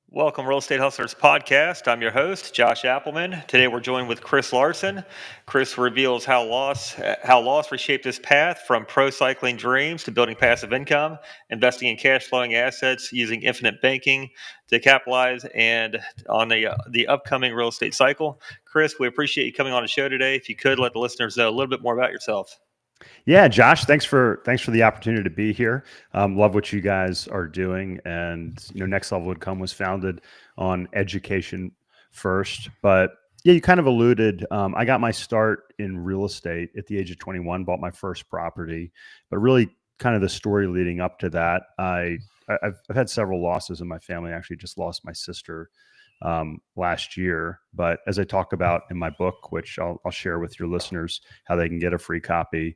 Welcome, Real Estate Hustlers Podcast. I'm your host, Josh Appleman. Today we're joined with Chris Larsen. Chris reveals how loss reshaped his path from pro cycling dreams to building passive income, investing in cash flowing assets, using infinite banking to capitalize and on the upcoming real estate cycle. Chris, we appreciate you coming on the show today. If you could let the listeners know a little bit more about yourself. Yeah, Josh, thanks for the opportunity to be here. Love what you guys are doing, and Next Level Income was founded on education first. But yeah, you kind of alluded. I got my start in real estate at the age of 21. Bought my first property, but really, kind of the story leading up to that, I've had several losses in my family. I actually just lost my sister last year. But as I talk about in my book, which I'll share with your listeners, how they can get a free copy.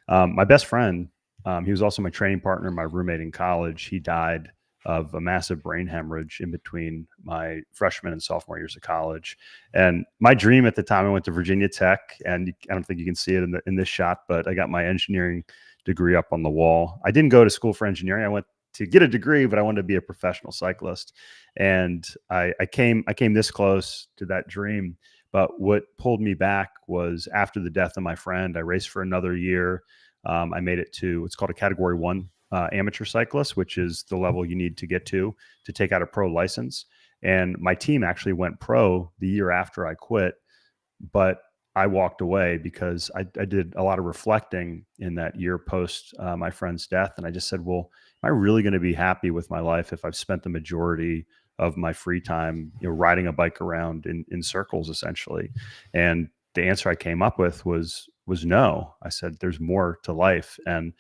My best friend, he was also my training partner, my roommate in college. He died of a massive brain hemorrhage in between my freshman and sophomore years of college. And my dream at the time, I went to Virginia Tech, and I don't think you can see it in this shot, but I got my engineering degree up on the wall. I didn't go to school for engineering. I went to get a degree, but I wanted to be a professional cyclist. And I came this close to that dream. But what pulled me back was after the death of my friend, I raced for another year. I made it to what's called a Category 1 amateur cyclist, which is the level you need to get to take out a pro license. And my team actually went pro the year after I quit, but I walked away because I did a lot of reflecting in that year post my friend's death. And I just said, well, am I really going to be happy with my life if I've spent the majority of my free time, riding a bike around in circles, essentially? And the answer I came up with was no. I said, there's more to life. And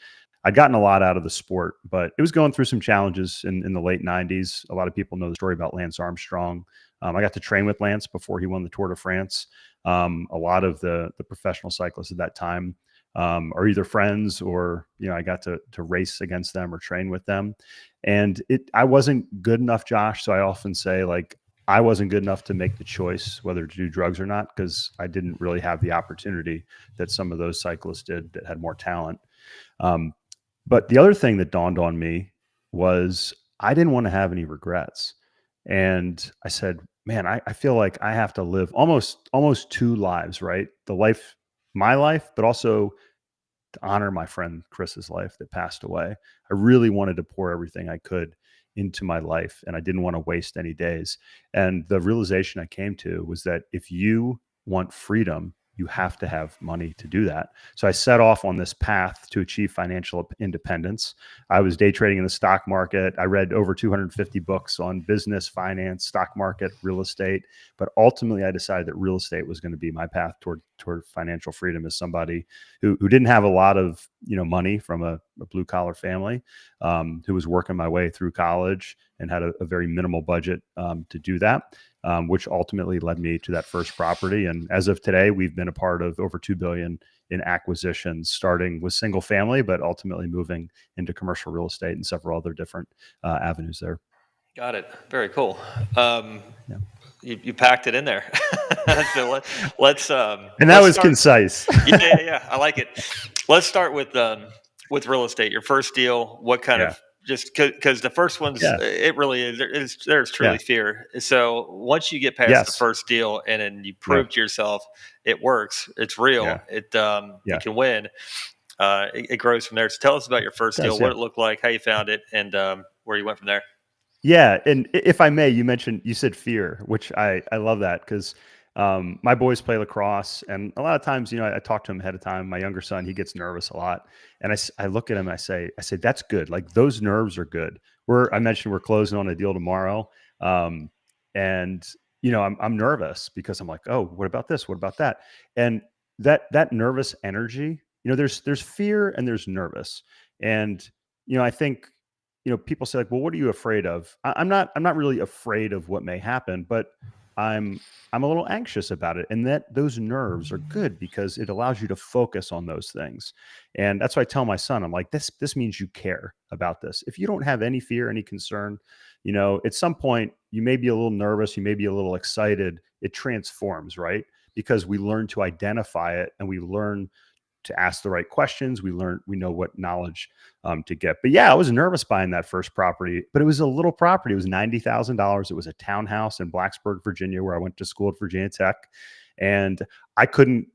I'd gotten a lot out of the sport, but it was going through some challenges in the late 90s. A lot of people know the story about Lance Armstrong. I got to train with Lance before he won the Tour de France. A lot of the professional cyclists at that time are either friends or, I got to race against them or train with them. And I wasn't good enough, Josh. So I often say, like, I wasn't good enough to make the choice whether to do drugs or not, because I didn't really have the opportunity that some of those cyclists did that had more talent. But the other thing that dawned on me was I didn't want to have any regrets. And I said, man, I feel like I have to live almost two lives, right? My life, but also to honor my friend Chris's life that passed away. I really wanted to pour everything I could into my life, and I didn't want to waste any days. And the realization I came to was that if you want freedom, you have to have money to do that. So I set off on this path to achieve financial independence. I was day trading in the stock market. I read over 250 books on business, finance, stock market, real estate. But ultimately, I decided that real estate was going to be my path toward financial freedom as somebody who didn't have a lot of money from a blue collar family, who was working my way through college and had a very minimal budget to do that. Which ultimately led me to that first property. And as of today, we've been a part of over $2 billion in acquisitions, starting with single family, but ultimately moving into commercial real estate and several other different avenues there. Got it. Very cool. Yeah. You packed it in there. So let's And that let's was start. concise. Yeah. I like it. Let's start with real estate. Your first deal. What kind Yeah. of, just because the first one's, Yeah. it really is. There's truly Yeah. fear. So once you get past the Yes. first deal and then you Yeah. prove to yourself it works, it's real. Yeah. You Yeah. can win. It grows from there. So tell us about your first It deal, does. what Yeah. it looked like, how you found it, and where you went from there. Yeah, and if I may, you said fear, which I love that, because my boys play lacrosse, and a lot of times, I talk to him ahead of time. My younger son, he gets nervous a lot, and I look at him, and I say that's good. Like, those nerves are good. I mentioned we're closing on a deal tomorrow, and I'm nervous because I'm like, oh, what about this? What about that? And that nervous energy, there's fear and there's nervous, and I think people say, like, well, what are you afraid of? I'm not really afraid of what may happen, but I'm a little anxious about it. And that those nerves are good because it allows you to focus on those things. And that's why I tell my son, I'm like, this means you care about this. If you don't have any fear, any concern, at some point you may be a little nervous, you may be a little excited. It transforms, right? Because we learn to identify it and we learn to ask the right questions. We know what knowledge to get. But yeah, I was nervous buying that first property, but it was a little property. It was $90,000. It was a townhouse in Blacksburg, Virginia, where I went to school at Virginia Tech. And I couldn't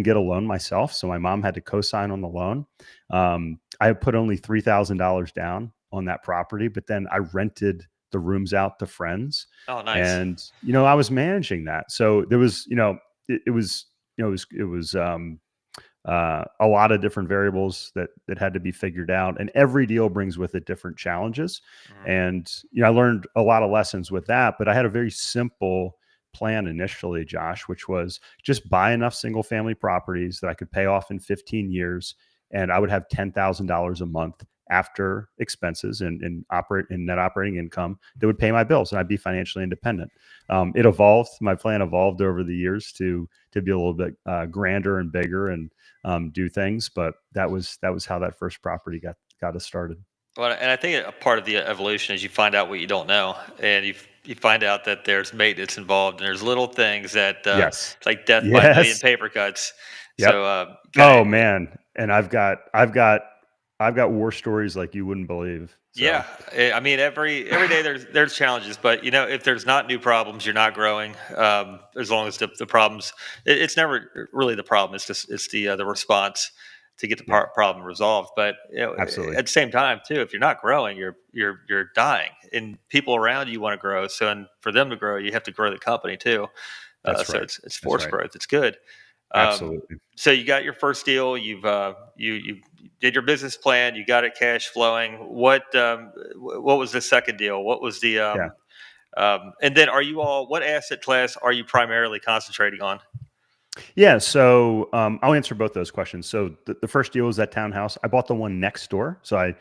get a loan myself. So my mom had to co-sign on the loan. I put only $3,000 down on that property, but then I rented the rooms out to friends. Oh, nice. And, I was managing that. So there was, it was a lot of different variables that had to be figured out, and every deal brings with it different challenges. And, I learned a lot of lessons with that, but I had a very simple plan initially, Josh, which was just buy enough single family properties that I could pay off in 15 years. And I would have $10,000 a month after expenses and net operating income that would pay my bills, and I'd be financially independent. It evolved. My plan evolved over the years to be a little bit grander and bigger and do things. But that was how that first property got us started. Well, and I think a part of the evolution is you find out what you don't know, and you find out that there's maintenance involved, and there's little things that Yes. it's like death by a million Yes. paper cuts. Yep. So, Oh man. And I've got war stories like you wouldn't believe. So. yeah, I mean every day there's challenges, but if there's not new problems, you're not growing. As long as the problems, it's never really the problem. It's the response to get the problem resolved. But Absolutely. at the same time too, if you're not growing, you're dying, and people around you want to grow. So, and for them to grow, you have to grow the company too. That's so right. it's forced growth. It's good. Absolutely. So you got your first deal. You did your business plan. You got it cash flowing. What was the second deal? What was the and then what asset class are you primarily concentrating on? Yeah, so I'll answer both those questions. So the first deal was that townhouse. I bought the one next door. So I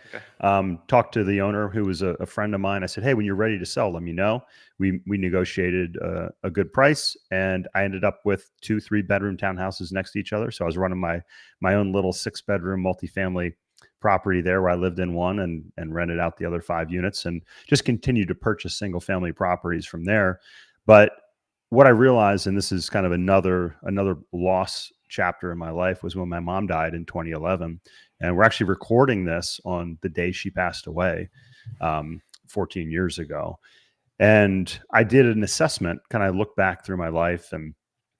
talked to the owner, who was a friend of mine. I said, "Hey, when you're ready to sell, let me know." We negotiated a good price, and I ended up with 2 3-bedroom townhouses next to each other. So I was running my own little 6-bedroom multifamily property there, where I lived in one and rented out the other 5 units, and just continued to purchase single family properties from there. But what I realized, and this is kind of another loss chapter in my life, was when my mom died in 2011. And we're actually recording this on the day she passed away, 14 years ago. And I did an assessment, kind of look back through my life, and,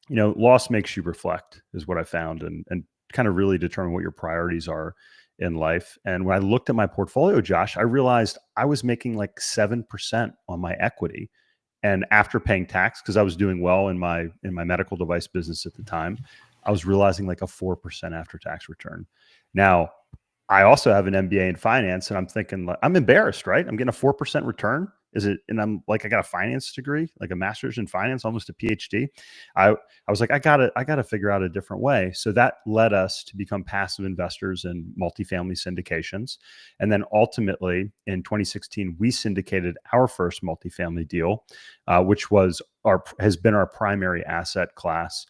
loss makes you reflect, is what I found, and kind of really determine what your priorities are in life. And when I looked at my portfolio, Josh, I realized I was making like 7% on my equity. And after paying tax, because I was doing well in my medical device business at the time, I was realizing like a 4% after tax return. Now, I also have an MBA in finance, and I'm thinking, like, I'm embarrassed, right? I'm getting a 4% return. Is it? And I'm like, I got a finance degree, like a master's in finance, almost a PhD. I was like, I gotta figure out a different way. So that led us to become passive investors in multifamily syndications. And then ultimately in 2016, we syndicated our first multifamily deal, which has been our primary asset class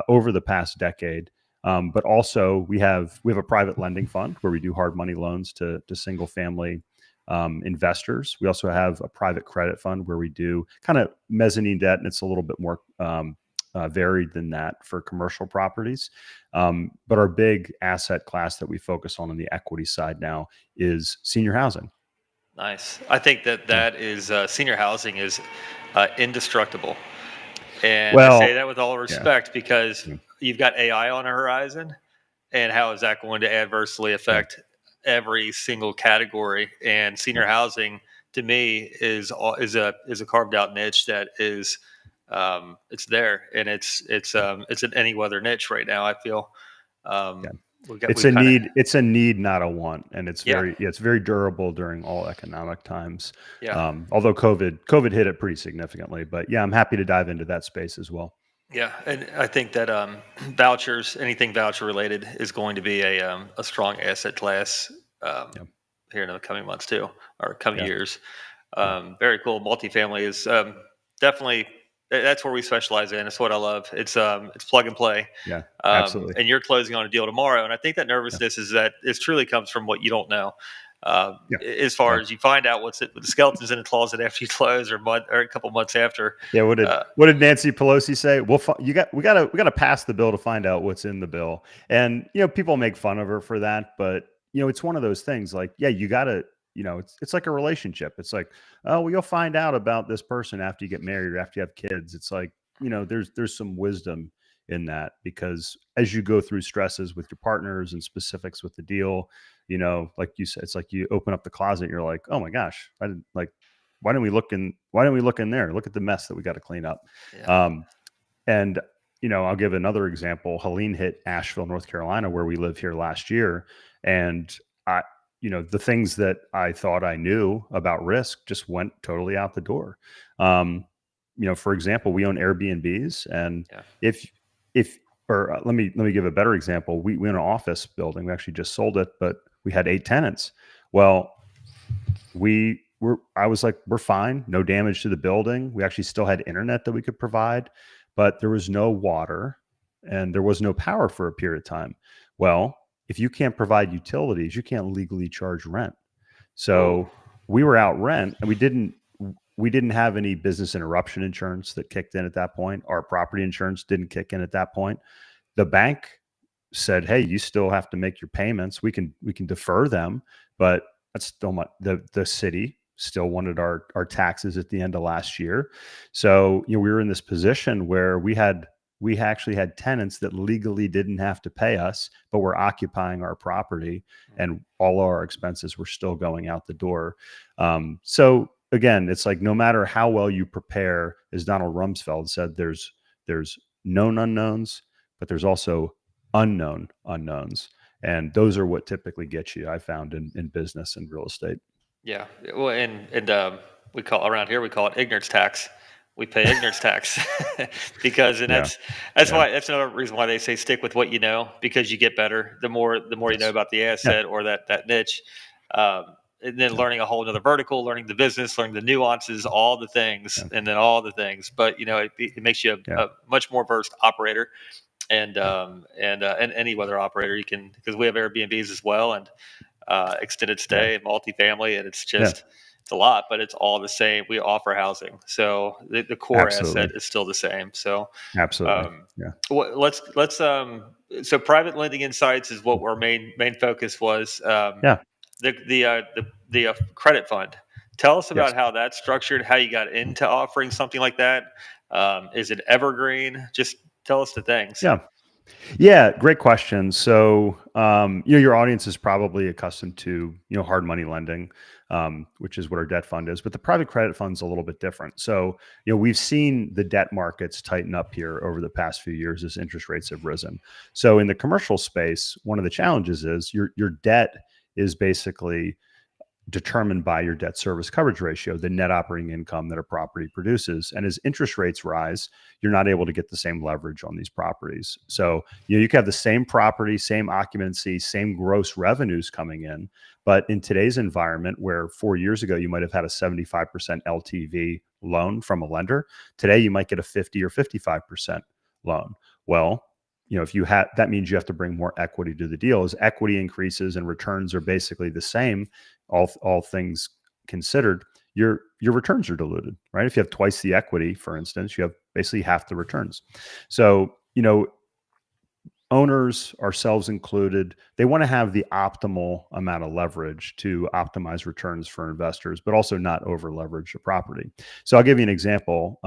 over the past decade. But also we have a private lending fund where we do hard money loans to single family investors. We also have a private credit fund where we do kind of mezzanine debt, and it's a little bit more varied than that for commercial properties. But our big asset class that we focus on the equity side now is senior housing. Nice. I think that is senior housing is indestructible. And I say that with all respect, because you've got AI on the horizon, and how is that going to adversely affect every single category? And senior housing, to me, is a carved out niche that is it's there, and it's an any weather niche right now, I feel. It's a need, not a want, and it's very durable during all economic times. Although COVID hit it pretty significantly, but I'm happy to dive into that space as well. Yeah, and I think that vouchers, anything voucher related, is going to be a strong asset class here in the coming months too, or coming years. Very cool. Multifamily is definitely, that's where we specialize in. It's what I love. It's plug and play. Yeah, absolutely. And you're closing on a deal tomorrow, and I think that nervousness is that it truly comes from what you don't know. Yeah. As far Yeah. as you find out what's the skeletons in the closet after you close, or a couple months after. Yeah. Uh, What did Nancy Pelosi say? We gotta pass the bill to find out what's in the bill. And people make fun of her for that, but it's one of those things. Like, yeah, you gotta. It's like a relationship. It's like, oh, well, you'll find out about this person after you get married or after you have kids. It's like, there's some wisdom in that, because as you go through stresses with your partners and specifics with the deal, like you said, it's like you open up the closet and you're like, oh my gosh, I didn't like, why didn't we look in there? Look at the mess that we got to clean up. yeah. And I'll give another example. Helene hit Asheville, North Carolina, where we live here last year. And I, the things that I thought I knew about risk just went totally out the door. For example, we own Airbnbs, and Yeah. let me give a better example. We own an office building. We actually just sold it, but we had 8 tenants. Well, I was like, we're fine. No damage to the building. We actually still had internet that we could provide, but there was no water and there was no power for a period of time. Well, if you can't provide utilities, you can't legally charge rent. So we were out rent, and we didn't have any business interruption insurance that kicked in at that point. Our property insurance didn't kick in at that point. The bank said, hey, you still have to make your payments. We can defer them, but that's still the city still wanted our taxes at the end of last year. So we were in this position where we actually had tenants that legally didn't have to pay us, but were occupying our property, and all our expenses were still going out the door. So again, it's like, no matter how well you prepare, as Donald Rumsfeld said, there's known unknowns, but there's also unknown unknowns. And those are what typically get you, I found, in business and real estate. Yeah. Well, and we call it ignorance tax. We pay ignorance tax because, and Yeah. that's another reason why they say stick with what you know, because you get better the more you know about the asset or that niche. And then learning a whole another vertical, learning the business, learning the nuances, all the things, and then all the things. But it makes you a much more versed operator, and any weather operator. You can, because we have Airbnbs as well, and extended stay and multifamily, and it's just it's a lot, but it's all the same. We offer housing, so the core asset is still the same. So absolutely, let's so private lending insights is what our main focus was. The credit fund. Tell us about how that's structured, how you got into offering something like that. Is it evergreen? Just tell us the things. Yeah, great question. So, your audience is probably accustomed to, hard money lending, which is what our debt fund is. But the private credit fund's a little bit different. So, we've seen the debt markets tighten up here over the past few years as interest rates have risen. So, in the commercial space, one of the challenges is your debt is basically determined by your debt service coverage ratio, the net operating income that a property produces. And as interest rates rise, you're not able to get the same leverage on these properties. So, you can have the same property, same occupancy, same gross revenues coming in. But in today's environment, where 4 years ago, you might have had a 75% LTV loan from a lender, today you might get a 50 or 55% loan. Well, if you have, that means you have to bring more equity to the deal. As equity increases and returns are basically the same, all things considered, your returns are diluted, right? If you have twice the equity, for instance, you have basically half the returns. So, owners, ourselves included, they want to have the optimal amount of leverage to optimize returns for investors, but also not over leverage a property. So I'll give you an example.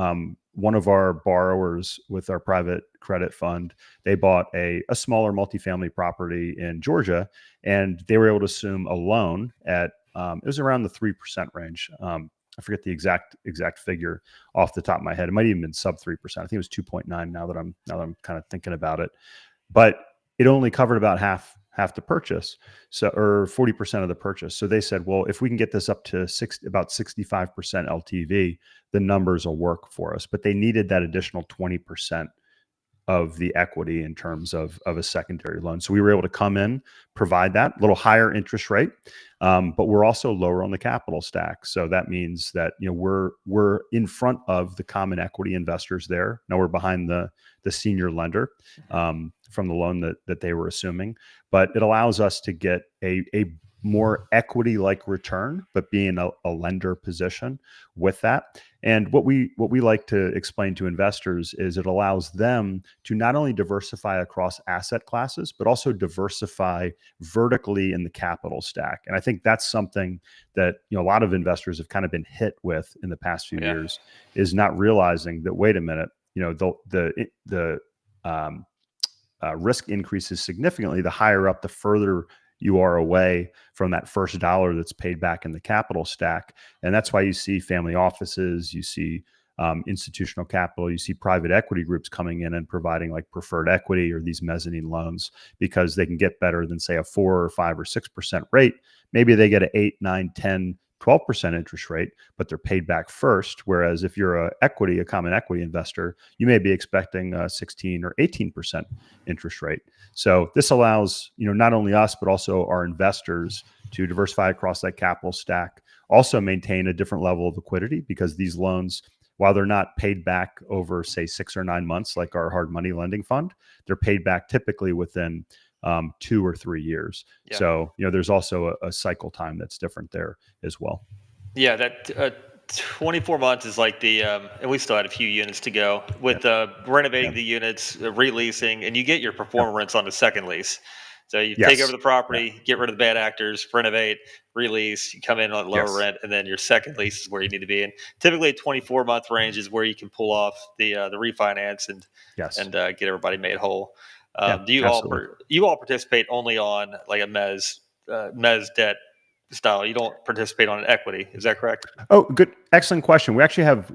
One of our borrowers with our private credit fund, they bought a smaller multifamily property in Georgia, and they were able to assume a loan at, it was around the 3% range. I forget the exact figure off the top of my head. It might even been sub 3%. I think it was 2.9 now that I'm kind of thinking about it. But it only covered about half the purchase, or 40% of the purchase. So they said, well, if we can get this up to about 65% LTV, the numbers will work for us. But they needed that additional 20% of the equity in terms of a secondary loan. So we were able to come in, provide that little higher interest rate, but we're also lower on the capital stack. So that means that we're in front of the common equity investors there. Now we're behind the senior lender from the loan that they were assuming, but it allows us to get a more equity-like return, but being a lender position with that. And what we like to explain to investors is it allows them to not only diversify across asset classes, but also diversify vertically in the capital stack. And I think that's something that a lot of investors have kind of been hit with in the past few Yeah. years, is not realizing that, wait a minute, the risk increases significantly the higher up, the further you are away from that first dollar that's paid back in the capital stack. And that's why you see family offices, you see institutional capital, you see private equity groups coming in and providing like preferred equity or these mezzanine loans, because they can get better than, say, a 4 or 5 or 6% rate. Maybe they get an 8, 9, 10, 12% interest rate, but they're paid back first. Whereas if you're a common equity investor, you may be expecting a 16 or 18% interest rate. So this allows, not only us, but also our investors to diversify across that capital stack, also maintain a different level of liquidity, because these loans, while they're not paid back over, say, 6 or 9 months, like our hard money lending fund, they're paid back typically within 2 or 3 years. Yeah. So, there's also a cycle time that's different there as well. Yeah, that 24 months is like the, and we still had a few units to go with renovating the units, releasing, and you get your performance rents on the second lease. So you take over the property, get rid of the bad actors, renovate, release, you come in on lower rent, and then your second lease is where you need to be in. Typically, a 24-month range is where you can pull off the refinance and get everybody made whole. Do you all participate only on like a mezz debt style? You don't participate on an equity, is that correct? Oh, good, excellent question. We actually have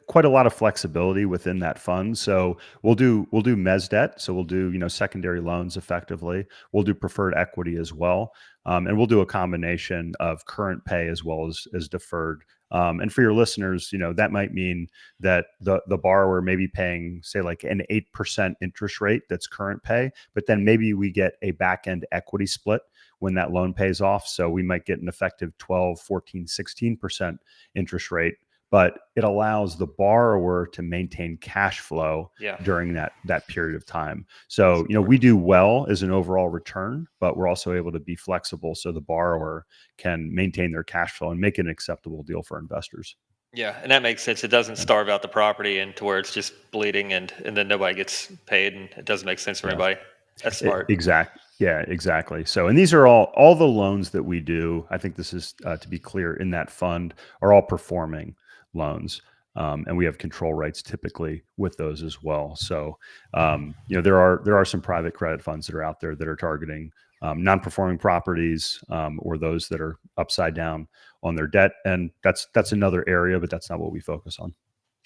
quite a lot of flexibility within that fund. So we'll do mezz debt. So we'll do secondary loans effectively. We'll do preferred equity as well, and we'll do a combination of current pay as well as deferred. And for your listeners, that might mean that the borrower may be paying, say, like an 8% interest rate that's current pay, but then maybe we get a back end equity split when that loan pays off. So we might get an effective 12, 14, 16% interest rate, but it allows the borrower to maintain cash flow during that period of time. So, we do well as an overall return, but we're also able to be flexible so the borrower can maintain their cash flow and make it an acceptable deal for investors. Yeah, and that makes sense. It doesn't starve out the property and to where it's just bleeding and then nobody gets paid, and it doesn't make sense for anybody. That's smart. Exactly. Yeah, exactly. So, and these are all the loans that we do. I think this is to be clear, in that fund are all performing loans, and we have control rights typically with those as well. So, there are some private credit funds that are out there that are targeting non-performing properties or those that are upside down on their debt, and that's another area, but that's not what we focus on.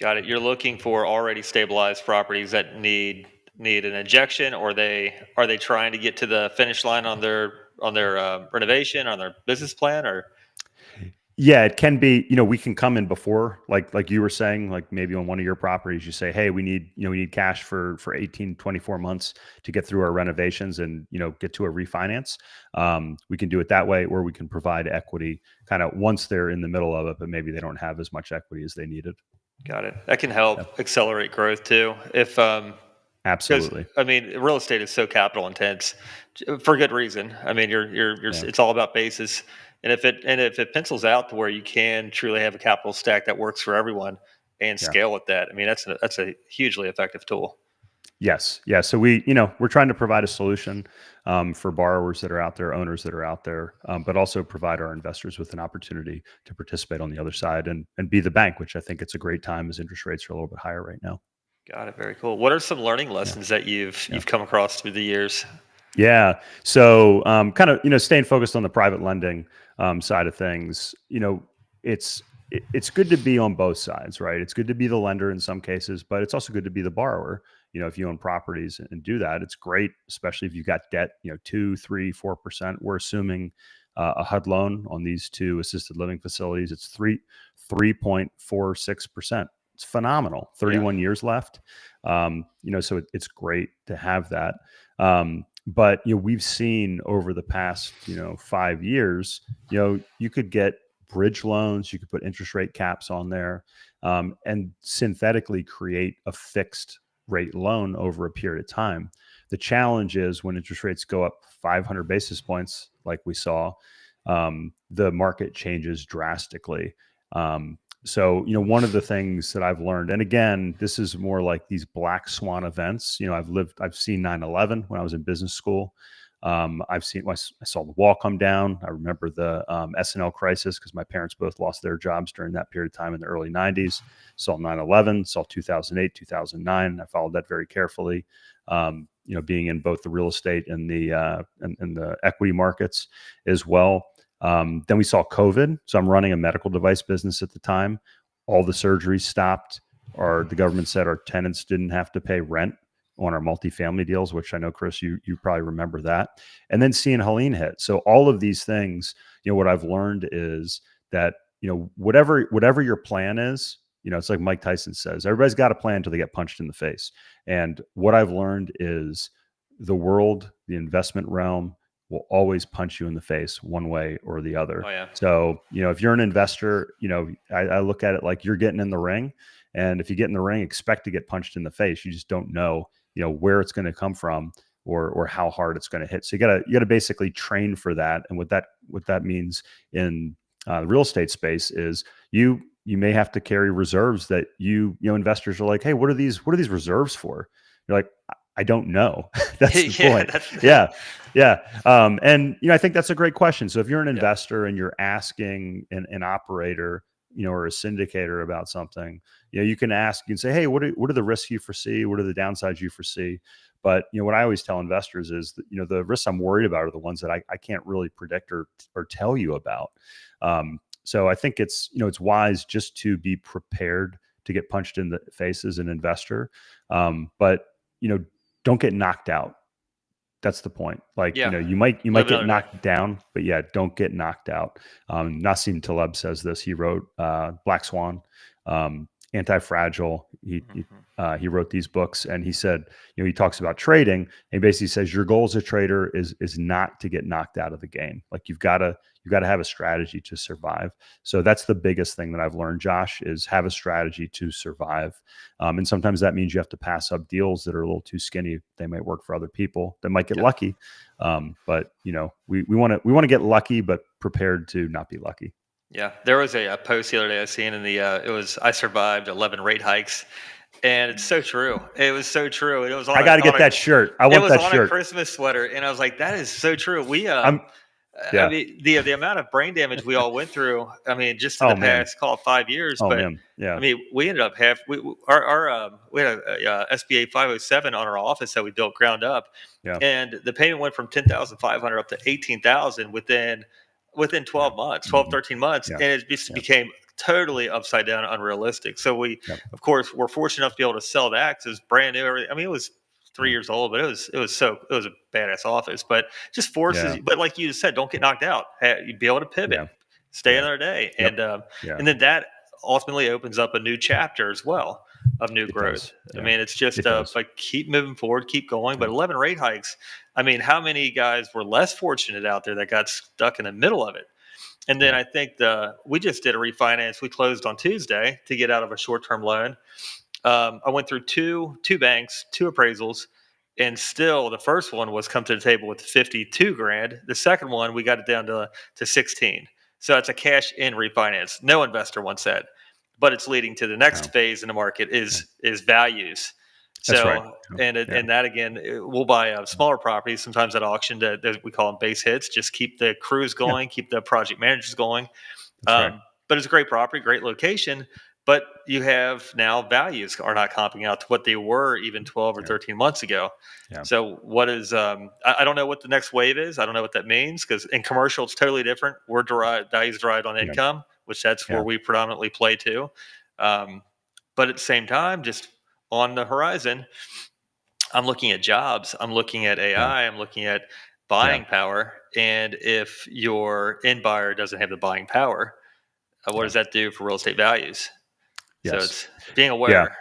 Got it. You're looking for already stabilized properties that need an injection, or are they trying to get to the finish line on their renovation, on their business plan, or? Yeah, it can be. We can come in before, like you were saying, like maybe on one of your properties, you say, hey, we need cash for 18, 24 months to get through our renovations and get to a refinance. We can do it that way, or we can provide equity kind of once they're in the middle of it, but maybe they don't have as much equity as they needed. Got it. That can help accelerate growth too. If Absolutely. I mean, real estate is so capital intense for good reason. I mean, it's all about basis. And if it pencils out to where you can truly have a capital stack that works for everyone and scale with that, I mean, that's a hugely effective tool. Yes. Yeah. So we're trying to provide a solution for borrowers that are out there, owners that are out there, but also provide our investors with an opportunity to participate on the other side and be the bank, which I think it's a great time as interest rates are a little bit higher right now. Got it. Very cool. What are some learning lessons that you've come across through the years? Yeah. So kind of, staying focused on the private lending side of things, it's good to be on both sides, right? It's good to be the lender in some cases, but it's also good to be the borrower. If you own properties and do that, it's great, especially if you've got debt, 2, 3, 4%. We're assuming a HUD loan on these 2 assisted living facilities. It's 3.46%. It's phenomenal. 31 years left. So it's great to have that. But we've seen over the past 5 years, you could get bridge loans, you could put interest rate caps on there, and synthetically create a fixed rate loan over a period of time. The challenge is when interest rates go up 500 basis points, like we saw, the market changes drastically. So, one of the things that I've learned, and again, this is more like these black swan events. I've seen 9/11 when I was in business school. I saw the wall come down. I remember the S&L crisis because my parents both lost their jobs during that period of time in the early 90s. Saw 9/11, saw 2008, 2009. I followed that very carefully. Being in both the real estate and the equity markets as well. Then we saw COVID. So I'm running a medical device business at the time. All the surgeries stopped, or the government said our tenants didn't have to pay rent on our multifamily deals, which I know, Chris, you probably remember that. And then seeing Helene hit. So all of these things, what I've learned is that, whatever your plan is, it's like Mike Tyson says, everybody's got a plan until they get punched in the face. And what I've learned is the investment realm will always punch you in the face one way or the other. Oh, yeah. So, if you're an investor, I look at it like you're getting in the ring. And if you get in the ring, expect to get punched in the face. You just don't know, where it's going to come from or how hard it's going to hit. So you gotta basically train for that. And what that means in the real estate space is you may have to carry reserves that investors are like, hey, what are these reserves for? You're like, I don't know. That's the point. Yeah. And I think that's a great question. So if you're an investor and you're asking an operator, or a syndicator about something, you can ask, you can say, hey, what are the risks you foresee? What are the downsides you foresee? But, what I always tell investors is that, the risks I'm worried about are the ones that I can't really predict or tell you about. So I think it's wise just to be prepared to get punched in the face as an investor. But, don't get knocked out. That's the point. Like, you might get knocked down, but don't get knocked out. Nassim Taleb says this. He wrote Black Swan, Anti-Fragile. He wrote these books, and he said, he talks about trading, and he basically says your goal as a trader is not to get knocked out of the game. Like you've got to have a strategy to survive. So that's the biggest thing that I've learned, Josh, is have a strategy to survive. And sometimes that means you have to pass up deals that are a little too skinny. They might work for other people that might get lucky. But we want to get lucky, but prepared to not be lucky. Yeah, there was a post the other day I seen in the I survived 11 rate hikes, and it's so true. It was so true. It was. I got to get that shirt. I want that shirt. It was on a Christmas sweater, and I was like, that is so true. I mean, the amount of brain damage we all went through. I mean, just in the past, call it 5 years. Oh, but man. Yeah. I mean, we ended up we had a SBA 507 on our office that we built ground up, and the payment went from 10,500 up to 18,000 within 12 months, 13 months. And it just became totally upside down, unrealistic. So we, of course, were fortunate enough to be able to sell that because it was brand new. I mean, it was 3 years old, but it was a badass office, but just forces you. But like you said, don't get knocked out. You'd be able to pivot, stay another day. And then that ultimately opens up a new chapter as well of new growth. I mean, it's just like keep moving forward, keep going. But 11 rate hikes. I mean, how many guys were less fortunate out there that got stuck in the middle of it? And then I think we just did a refinance. We closed on Tuesday to get out of a short-term loan. I went through two banks, two appraisals, and still the first one was come to the table with 52 grand. The second one, we got it down to 16. So it's a cash in refinance. No investor wants that, but it's leading to the next phase in the market is values. That's right. And that again, we'll buy smaller properties sometimes at auction that we call them base hits. Just keep the crews going, keep the project managers going. But it's a great property, great location. But you have now values are not comping out to what they were even 12 or 13 months ago. So what is I don't know what the next wave is. I don't know what that means because in commercial it's totally different. Values derived on income, which that's where we predominantly play to. But at the same time, just on the horizon, I'm looking at jobs. I'm looking at AI. I'm looking at buying power. And if your end buyer doesn't have the buying power, what does that do for real estate values? So it's being aware.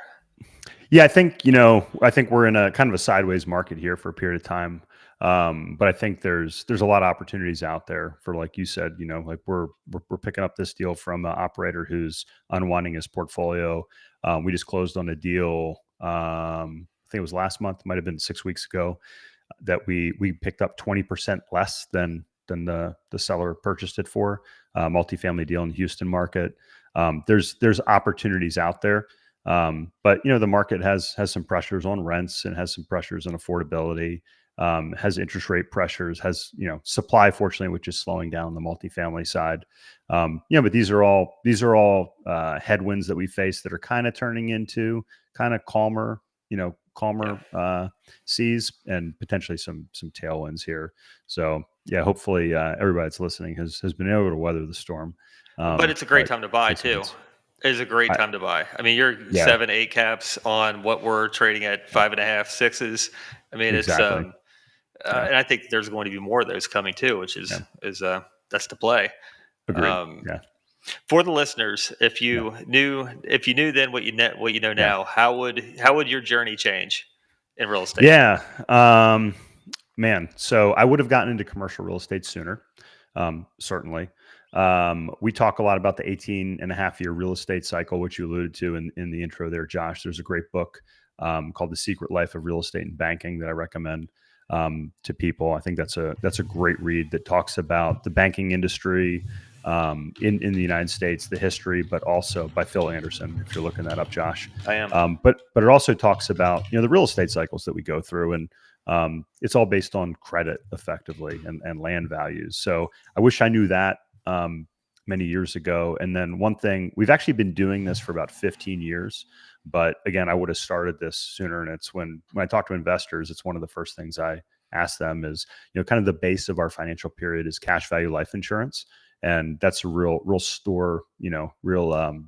Yeah, I think we're in a kind of a sideways market here for a period of time. But I think there's a lot of opportunities out there for, like you said, like we're picking up this deal from an operator who's unwinding his portfolio. We just closed on a deal. I think it was last month, might have been 6 weeks ago, that we picked up 20% less than than the seller purchased it for. Multifamily deal in the Houston market. There's opportunities out there. But the market has some pressures on rents and has some pressures on affordability, has interest rate pressures, has supply, fortunately, which is slowing down the multifamily side. But these are all headwinds that we face that are kind of turning into kind of calmer seas and potentially some tailwinds here. So hopefully everybody that's listening has been able to weather the storm. But it's a great time to buy too. It's a great time to buy. I mean, you're 7-8 caps on what we're trading at 5.5, 6s. I mean, exactly. And I think there's going to be more of those coming too, which is that's the play. Agreed. For the listeners, if you knew then what you know now, how would your journey change in real estate? Man, so I would have gotten into commercial real estate sooner. Certainly. We talk a lot about the 18.5-year real estate cycle, which you alluded to in the intro there, Josh. There's a great book called The Secret Life of Real Estate and Banking that I recommend to people. I think that's a great read that talks about the banking industry in the United States, the history, but also by Phil Anderson, if you're looking that up, Josh. I am. But it also talks about the real estate cycles that we go through, and it's all based on credit effectively and land values. So I wish I knew that many years ago. And then one thing, we've actually been doing this for about 15 years, but again, I would have started this sooner. And it's when I talk to investors, it's one of the first things I ask them is, kind of the base of our financial period is cash value life insurance. And that's a real store, real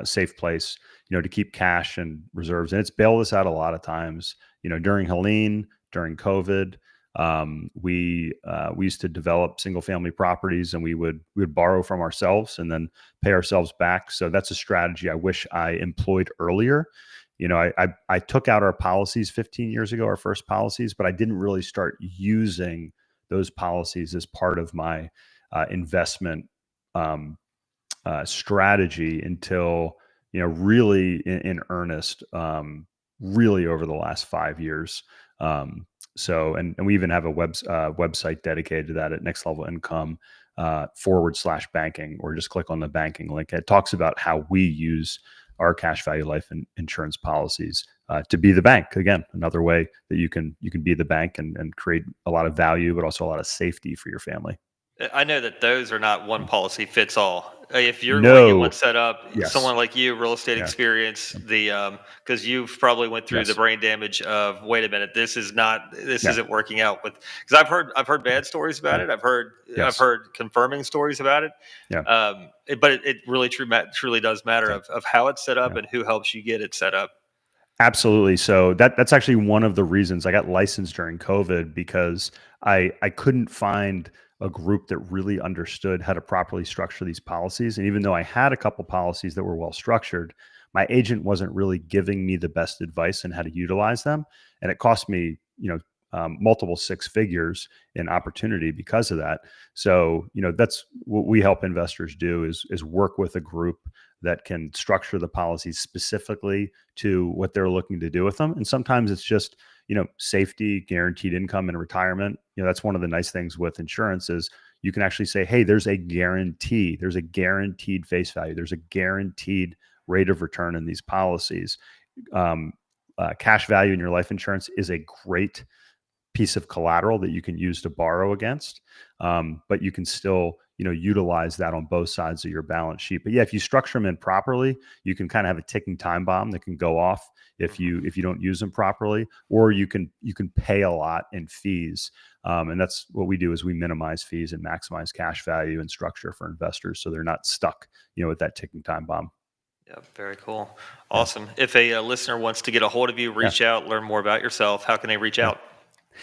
safe place, to keep cash and reserves. And it's bailed us out a lot of times, during Helene, during COVID. We used to develop single family properties, and we would borrow from ourselves and then pay ourselves back. So that's a strategy I wish I employed earlier. I took out our policies 15 years ago, our first policies, but I didn't really start using those policies as part of my investment strategy until really in earnest, really over the last 5 years. So, and we even have a website dedicated to that at Next Level Income /banking, or just click on the banking link. It talks about how we use our cash value life insurance policies to be the bank. Again, another way that you can be the bank and create a lot of value, but also a lot of safety for your family. I know that those are not one policy fits all. If you're going to get one set up, someone like you, real estate experience, because you've probably went through the brain damage of, wait a minute, this isn't working out with, because I've heard bad stories about it. I've heard confirming stories about it. But it really truly does matter of how it's set up and who helps you get it set up. Absolutely. So that's actually one of the reasons I got licensed during COVID, because I couldn't find a group that really understood how to properly structure these policies. And even though I had a couple policies that were well structured, my agent wasn't really giving me the best advice on how to utilize them. And it cost me, multiple six figures in opportunity because of that. So, that's what we help investors do is work with a group that can structure the policies specifically to what they're looking to do with them. And sometimes it's just, safety, guaranteed income, and retirement. That's one of the nice things with insurance is you can actually say, hey, there's a guaranteed face value. There's a guaranteed rate of return in these policies. Cash value in your life insurance is a great piece of collateral that you can use to borrow against. But you can still, utilize that on both sides of your balance sheet. But if you structure them in properly, you can kind of have a ticking time bomb that can go off if you don't use them properly, or you can pay a lot in fees. And that's what we do is we minimize fees and maximize cash value and structure for investors, so they're not stuck, with that ticking time bomb. Yeah, very cool. Awesome. If a listener wants to get a hold of you, reach out, learn more about yourself, how can they reach out?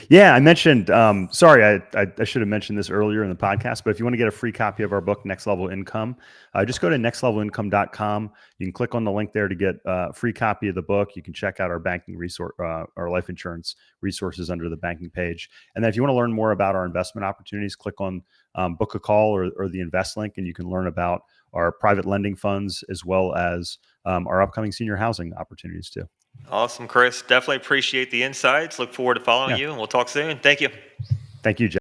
Yeah, I mentioned, sorry, I should have mentioned this earlier in the podcast, but if you want to get a free copy of our book, Next Level Income, just go to nextlevelincome.com. You can click on the link there to get a free copy of the book. You can check out our banking resource, our life insurance resources under the banking page. And then if you want to learn more about our investment opportunities, click on book a call or the invest link, and you can learn about our private lending funds as well as our upcoming senior housing opportunities too. Awesome, Chris. Definitely appreciate the insights. Look forward to following you, and we'll talk soon. Thank you. Thank you, Jeff.